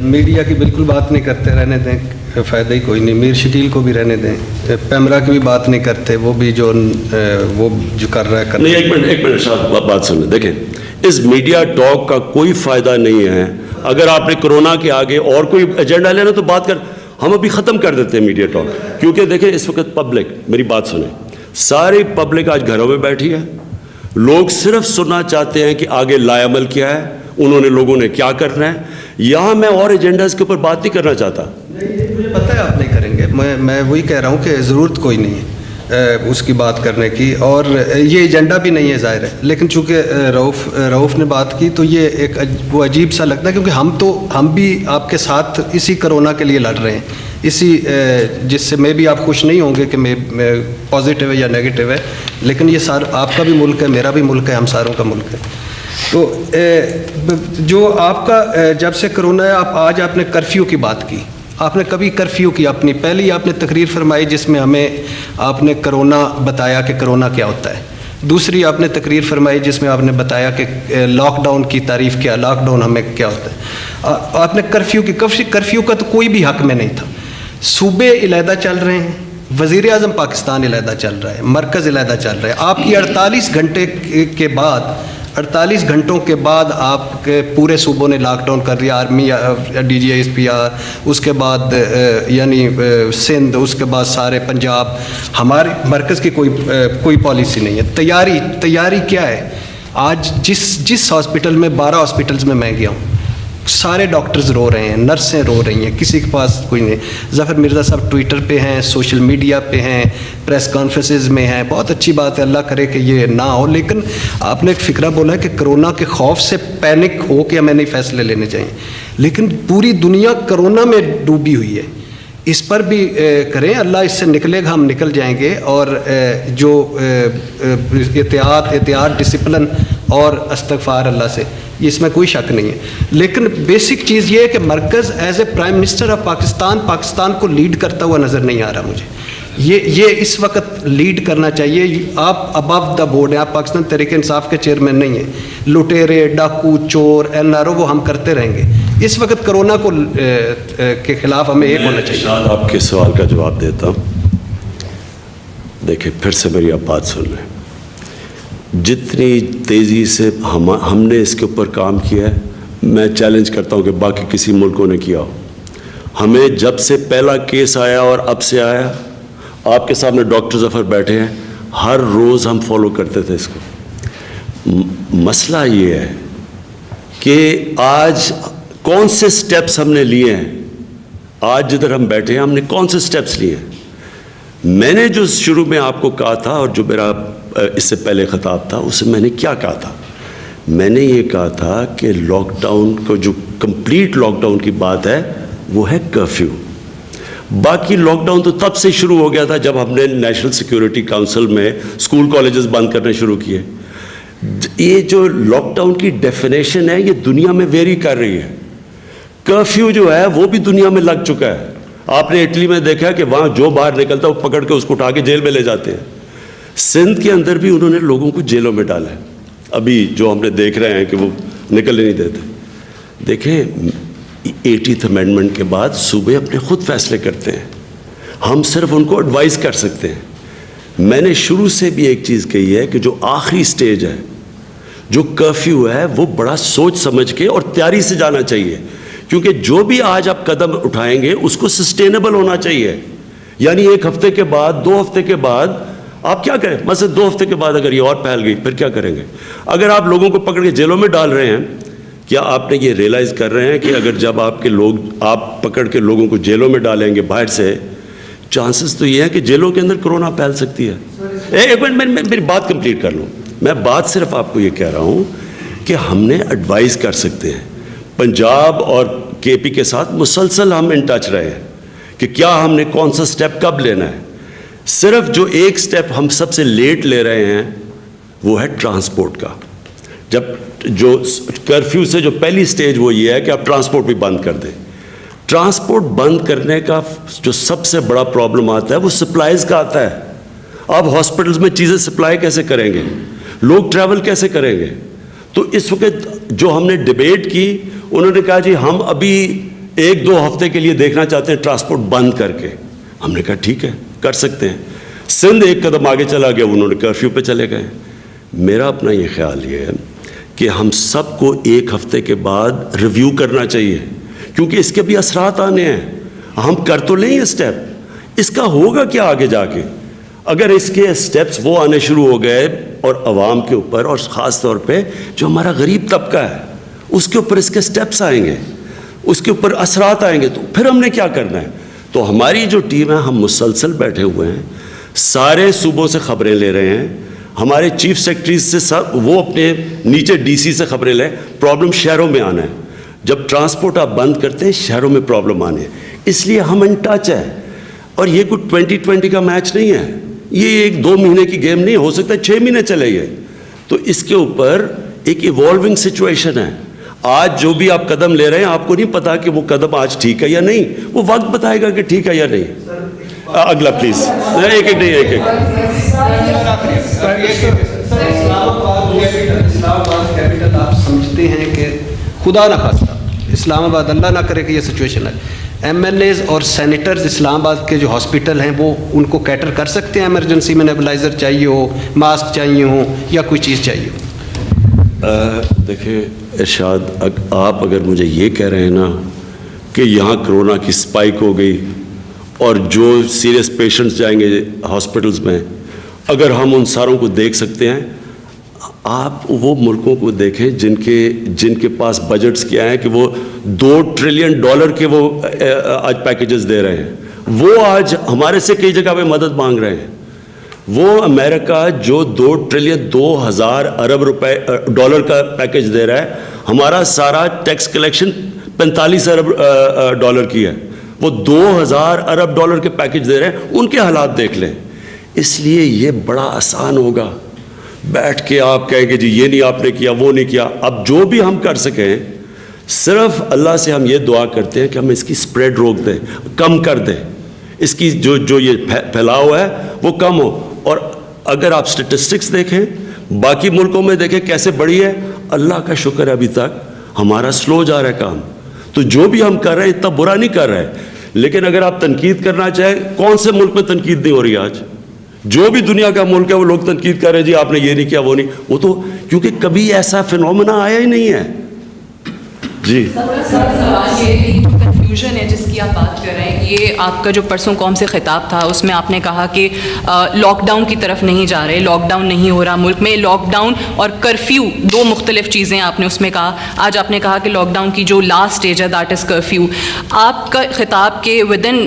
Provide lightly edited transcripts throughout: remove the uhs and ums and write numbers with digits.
Media की बिल्कुल बात नहीं करते, रहने दें, फ़ायदा ही कोई नहीं। मीर शकील को भी रहने दें, पैमरा की भी बात नहीं करते, वो भी जो कर रहा है नहीं, एक मिनट साहब, बात सुनिए। देखें, इस मीडिया टॉक का कोई फ़ायदा नहीं है। अगर आपने कोरोना के आगे और कोई एजेंडा लेना तो बात कर, हम अभी ख़त्म कर देते हैं मीडिया टॉक। क्योंकि देखें, इस वक्त पब्लिक, मेरी बात सुने, सारी पब्लिक आज घरों में बैठी है। लोग सिर्फ सुनना चाहते हैं कि आगे लाएअमल क्या है, उन्होंने लोगों ने क्या करना है। यहाँ मैं और एजेंडाज के ऊपर बात नहीं करना चाहता। मुझे पता है आप नहीं करेंगे, मैं वही कह रहा हूँ कि ज़रूरत कोई नहीं है उसकी बात करने की, और ये एजेंडा भी नहीं है ज़ाहिर है। लेकिन चूँकि रऊफ़ ने बात की तो ये एक वो अजीब सा लगता है, क्योंकि हम भी आपके साथ इसी कोरोना के लिए लड़ रहे हैं, इसी जिससे मैं भी आप खुश नहीं होंगे कि मैं पॉजिटिव है या नेगेटिव है, लेकिन ये आपका भी मुल्क है, मेरा भी मुल्क है, हम सारों का मुल्क है। तो जो आपका जब से कोरोना है, आज आपने कर्फ्यू की बात की, आपने कभी कर्फ्यू की अपनी पहली आपने तकरीर फरमाई जिसमें हमें आपने कोरोना बताया कि कोरोना क्या होता है। दूसरी आपने तकरीर फरमाई जिसमें आपने बताया कि लॉकडाउन की तारीफ़ क्या, लॉकडाउन हमें क्या होता है। आपने कर्फ्यू का तो कोई भी हक में नहीं था। सूबे इलादा चल रहे हैं, वज़ीर आज़म पाकिस्तान इलादा चल रहा है, मरकज़ इलादा चल रहा है। आपकी 48 घंटे के बाद 48 घंटों के बाद आपके पूरे सूबों ने लॉकडाउन कर दिया। आर्मी, DGSPR, उसके बाद यानी सिंध, उसके बाद सारे पंजाब। हमारे मरकज़ की कोई पॉलिसी नहीं है। तैयारी क्या है? आज जिस हॉस्पिटल में 12 हॉस्पिटल्स में मैं गया हूँ, सारे डॉक्टर्स रो रहे हैं, नर्सें रो रही हैं, किसी के पास कोई नहीं। ज़फ़र मिर्ज़ा साहब ट्विटर पे हैं, सोशल मीडिया पे हैं, प्रेस कॉन्फ्रेंसेस में हैं। बहुत अच्छी बात है, अल्लाह करे कि ये ना हो। लेकिन आपने एक फ़िक्रा बोला है कि कोरोना के खौफ से पैनिक हो के हमें नहीं फ़ैसले लेने चाहिए, लेकिन पूरी दुनिया कोरोना में डूबी हुई है। इस पर भी करें, अल्लाह इससे निकलेगा, हम निकल जाएंगे। और जो एहतियात, डिसिप्लिन और इस्तग़फ़ार अल्लाह से, इसमें कोई शक नहीं है। लेकिन बेसिक चीज़ ये है कि मरकज़ as a prime minister of Pakistan को लीड करता हुआ नज़र नहीं आ रहा मुझे। ये इस वक्त लीड करना चाहिए। आप अबव द बोर्ड हैं, आप पाकिस्तान तहरीक इंसाफ के चेयरमैन नहीं हैं। लुटेरे, डाकू, चोर, NRO वो हम करते रहेंगे। इस वक्त कोरोना को के खिलाफ हमें एक होना चाहिए। आपके सवाल का जवाब देता हूँ। देखिए, फिर से मेरी आप बात सुन रहे हैं। जितनी तेज़ी से हमने इसके ऊपर काम किया है, मैं चैलेंज करता हूँ कि बाकी किसी मुल्कों ने किया हो। हमें जब से पहला केस आया और अब से आया, आपके सामने डॉक्टर ज़फ़र बैठे हैं, हर रोज़ हम फॉलो करते थे इसको। मसला ये है कि आज कौन से स्टेप्स हमने लिए हैं। आज जिधर हम बैठे हैं, हमने कौन से स्टेप्स लिए हैं। मैंने जो शुरू में आपको कहा था और जो मेरा इससे पहले ख़िताब था, उससे मैंने क्या कहा था? मैंने ये कहा था कि लॉकडाउन को, जो कंप्लीट लॉकडाउन की बात है, वो है कर्फ्यू। बाकी लॉकडाउन तो तब से शुरू हो गया था जब हमने नेशनल सिक्योरिटी काउंसिल में स्कूल कॉलेजेस बंद करने शुरू किए। ये जो लॉकडाउन की डेफिनेशन है, ये दुनिया में वेरी कर रही है। कर्फ्यू जो है वो भी दुनिया में लग चुका है। आपने इटली में देखा कि वहाँ जो बाहर निकलता है वो पकड़ के उसको उठा के जेल में ले जाते हैं। सिंध के अंदर भी उन्होंने लोगों को जेलों में डाला है। अभी जो हमने देख रहे हैं कि वो निकलने नहीं देते। देखें, 80th अमेंडमेंट के बाद सूबे अपने खुद फैसले करते हैं, हम सिर्फ उनको एडवाइस कर सकते हैं। मैंने शुरू से भी एक चीज़ कही है कि जो आखिरी स्टेज है, जो कर्फ्यू है, वो बड़ा सोच समझ के और तैयारी से जाना चाहिए। क्योंकि जो भी आज आप कदम उठाएंगे उसको सस्टेनेबल होना चाहिए। यानी 1 हफ्ते के बाद, 2 हफ्ते के बाद आप क्या करें? मतलब 2 हफ्ते के बाद अगर ये और फैल गई, फिर क्या करेंगे? अगर आप लोगों को पकड़ के जेलों में डाल रहे हैं, क्या आपने ये रियलाइज़ कर रहे हैं कि अगर जब आप पकड़ के लोगों को जेलों में डालेंगे बाहर से, चांसेस तो ये है कि जेलों के अंदर कोरोना फैल सकती है। एक मिनट, मेरी बात कंप्लीट कर लूँ। मैं बात सिर्फ आपको ये कह रहा हूँ कि हमने एडवाइस कर सकते हैं। पंजाब और KP के साथ मुसलसल हम इन टच रहे हैं कि क्या हमने कौन सा स्टेप कब लेना है। सिर्फ जो एक स्टेप हम सबसे लेट ले रहे हैं वो है ट्रांसपोर्ट का। जब जो कर्फ्यू से जो पहली स्टेज वो ये है कि आप ट्रांसपोर्ट भी बंद कर दें। ट्रांसपोर्ट बंद करने का जो सबसे बड़ा प्रॉब्लम आता है वो सप्लाईज़ का आता है। आप हॉस्पिटल्स में चीज़ें सप्लाई कैसे करेंगे? लोग ट्रैवल कैसे करेंगे? तो इस वक्त जो हमने डिबेट की انہوں نے کہا جی ہم ابھی 1-2 ہفتے کے لیے دیکھنا چاہتے ہیں ٹرانسپورٹ بند کر کے. ہم نے کہا ٹھیک ہے کر سکتے ہیں. سندھ ایک قدم آگے چلا گیا, انہوں نے کرفیو پہ چلے گئے. میرا اپنا یہ خیال یہ ہے کہ ہم سب کو 1 ہفتے کے بعد ریویو کرنا چاہیے, کیونکہ اس کے بھی اثرات آنے ہیں. ہم کر تو لیں اسٹیپ, اس کا ہوگا کیا آگے جا کے؟ اگر اس کے اسٹیپس وہ آنے شروع ہو گئے اور عوام کے اوپر, اور خاص طور پہ جو ہمارا غریب طبقہ ہے اس کے اوپر اس کے اسٹیپس آئیں گے, اس کے اوپر اثرات آئیں گے, تو پھر ہم نے کیا کرنا ہے؟ تو ہماری جو ٹیم ہے, ہم مسلسل بیٹھے ہوئے ہیں, سارے صوبوں سے خبریں لے رہے ہیں. ہمارے چیف سیکرٹریز سے سب وہ اپنے نیچے ڈی سی سے خبریں لیں. پرابلم شہروں میں آنا ہے. جب ٹرانسپورٹ آپ بند کرتے ہیں شہروں میں پرابلم آنے ہیں, اس لیے ہم ان ٹچ ہے. اور یہ کوئی 2020 کا میچ نہیں ہے, یہ 1-2 مہینے کی گیم نہیں, ہو سکتا ہے 6 مہینے چلے گئے. تو اس کے اوپر ایک ایوالونگ سچویشن ہے. آج جو بھی آپ قدم لے رہے ہیں آپ کو نہیں پتا کہ وہ قدم آج ٹھیک ہے یا نہیں, وہ وقت بتائے گا کہ ٹھیک ہے یا نہیں. اگلا پلیز, ایک اسلام آباد کیپٹل آپ سمجھتے ہیں کہ خدا نہ خواستہ اسلام آباد, اللہ نہ کرے کہ یہ سچویشن ہے, MLAs اور سینیٹرز اسلام آباد کے جو ہاسپٹل ہیں وہ ان کو کیٹر کر سکتے ہیں؟ ایمرجنسی میں نیبلائزر چاہیے ہو, ماسک چاہیے ہو, یا کوئی چیز چاہیے ہو؟ دیکھیں ارشاد, آپ اگر مجھے یہ کہہ رہے ہیں نا کہ یہاں کرونا کی سپائک ہو گئی اور جو سیریس پیشنٹس جائیں گے ہاسپٹلز میں, اگر ہم ان ساروں کو دیکھ سکتے ہیں, آپ وہ ملکوں کو دیکھیں جن کے پاس بجٹس کیا ہیں کہ وہ $2 ٹریلین کے وہ آج پیکیجز دے رہے ہیں. وہ آج ہمارے سے کئی جگہ پہ مدد مانگ رہے ہیں. وہ امریکہ جو $2 ارب ڈالر کا پیکیج دے رہا ہے, ہمارا سارا ٹیکس کلیکشن $45 ارب کی ہے, وہ $2,000 ارب کے پیکیج دے رہے ہیں. ان کے حالات دیکھ لیں. اس لیے یہ بڑا آسان ہوگا بیٹھ کے آپ کہیں کہ جی یہ نہیں آپ نے کیا, وہ نہیں کیا. اب جو بھی ہم کر سکیں, صرف اللہ سے ہم یہ دعا کرتے ہیں کہ ہم اس کی سپریڈ روک دیں, کم کر دیں, اس کی جو یہ پھیلاؤ ہے وہ کم ہو. اور اگر آپ سٹیٹسٹکس دیکھیں باقی ملکوں میں دیکھیں کیسے بڑی ہے, اللہ کا شکر ہے ابھی تک ہمارا سلو جا رہا ہے کام. تو جو بھی ہم کر رہے ہیں اتنا برا نہیں کر رہے. لیکن اگر آپ تنقید کرنا چاہیں, کون سے ملک میں تنقید نہیں ہو رہی آج؟ جو بھی دنیا کا ملک ہے وہ لوگ تنقید کر رہے ہیں, جی آپ نے یہ نہیں کیا, وہ نہیں. وہ تو کیونکہ کبھی ایسا فینومینا آیا ہی نہیں ہے. جی کنفیوژن ہے جس کی آپ بات کر رہے ہیں, یہ آپ کا جو پرسوں قوم سے خطاب تھا اس میں آپ نے کہا کہ لاک ڈاؤن کی طرف نہیں جا رہے, لاک ڈاؤن نہیں ہو رہا ملک میں. لاک ڈاؤن اور کرفیو 2 مختلف چیزیں آپ نے اس میں کہا. آج آپ نے کہا کہ لاک ڈاؤن کی جو لاسٹ اسٹیج ہے دیٹ از کرفیو. آپ کا خطاب کے ودن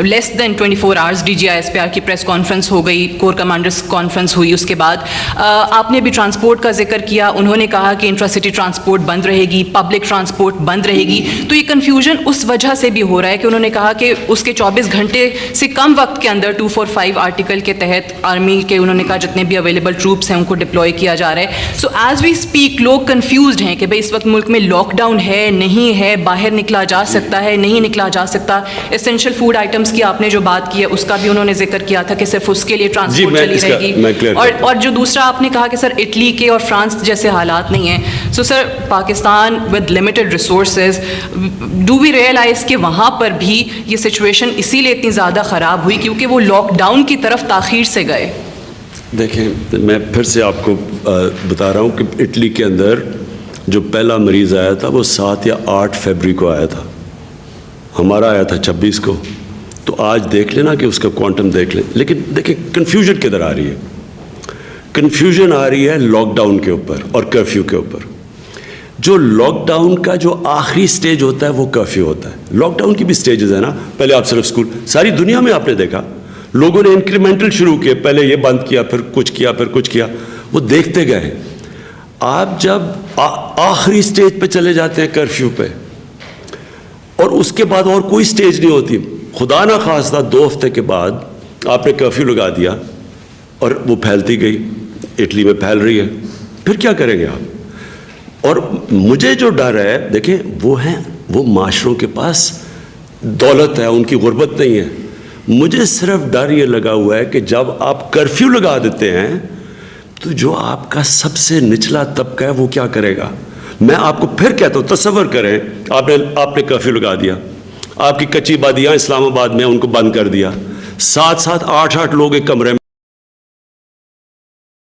لیس دین 24 آورس DGI-SPR کی پریس کانفرنس ہو گئی, کور کمانڈرز کانفرنس ہوئی, اس کے بعد آپ نے بھی ٹرانسپورٹ کا ذکر کیا. انہوں نے کہا کہ انٹرا سٹی ٹرانسپورٹ بند رہے گی, پبلک ٹرانسپورٹ بند رہے گی. تو یہ کنفیوژن اس وجہ سے بھی ہو رہا ہے کہ انہوں نے کہا کہ اس کے 24 گھنٹے سے کم وقت کے اندر 245 آرٹیکل کے تحت آرمی کے انہوں نے کہا جتنے بھی اویلیبل ٹروپس ہیں ان کو ڈپلوائے کیا جا رہا ہے. سو ایز وی اسپیک لوگ کنفیوزڈ ہیں کہ بھائی اس وقت ملک میں لاک ڈاؤن ہے, نہیں ہے, باہر نکلا جا سکتا ہے, نہیں نکلا جا سکتا. اسینشیل فوڈ آئٹمس کی آپ نے جو بات کی ہے اس کا بھی انہوں نے ذکر کیا تھا کہ صرف اس کے لیے ٹرانسپورٹ چلی رہے گی. اور جو دوسرا آپ نے کہا کہ سر اٹلی کے اور فرانس جیسے حالات نہیں ہیں. So sir Pakistan with limited resources, do we realize کہ وہاں پر بھی یہ سچویشن اسی لیے اتنی زیادہ خراب ہوئی کیونکہ وہ لاک ڈاؤن کی طرف تاخیر سے گئے؟ دیکھیں میں پھر سے آپ کو بتا رہا ہوں کہ اٹلی کے اندر جو پہلا مریض آیا تھا وہ 7 یا 8 فیبری کو آیا تھا, ہمارا آیا تھا 26 کو. تو آج دیکھ لینا کہ اس کا کوانٹم دیکھ لیں. لیکن دیکھیں کنفیوژن کدھر آ رہی ہے؟ کنفیوژن آ رہی ہے لاک ڈاؤن کے اوپر اور کرفیو کے اوپر. جو لاک ڈاؤن کا جو آخری سٹیج ہوتا ہے وہ کرفیو ہوتا ہے. لاک ڈاؤن کی بھی سٹیجز ہیں نا, پہلے آپ صرف اسکول, ساری دنیا میں آپ نے دیکھا لوگوں نے انکریمنٹل شروع کیے, پہلے یہ بند کیا, پھر کچھ کیا, پھر کچھ کیا, وہ دیکھتے گئے. آپ جب آخری سٹیج پہ چلے جاتے ہیں کرفیو پہ, اور اس کے بعد اور کوئی سٹیج نہیں ہوتی, خدا نہ خواستہ 2 ہفتے کے بعد آپ نے کرفیو لگا دیا اور وہ پھیلتی گئی, اٹلی میں پھیل رہی ہے, پھر کیا کریں گے آپ؟ اور مجھے جو ڈر ہے, دیکھیں وہ معاشروں کے پاس دولت ہے, ان کی غربت نہیں ہے. مجھے صرف ڈر یہ لگا ہوا ہے کہ جب آپ کرفیو لگا دیتے ہیں تو جو آپ کا سب سے نچلا طبقہ ہے وہ کیا کرے گا؟ میں آپ کو پھر کہتا ہوں تصور کریں آپ نے کرفیو لگا دیا, آپ کی کچی بادیاں اسلام آباد میں ان کو بند کر دیا, 7-7 8-8 لوگ ایک کمرے میں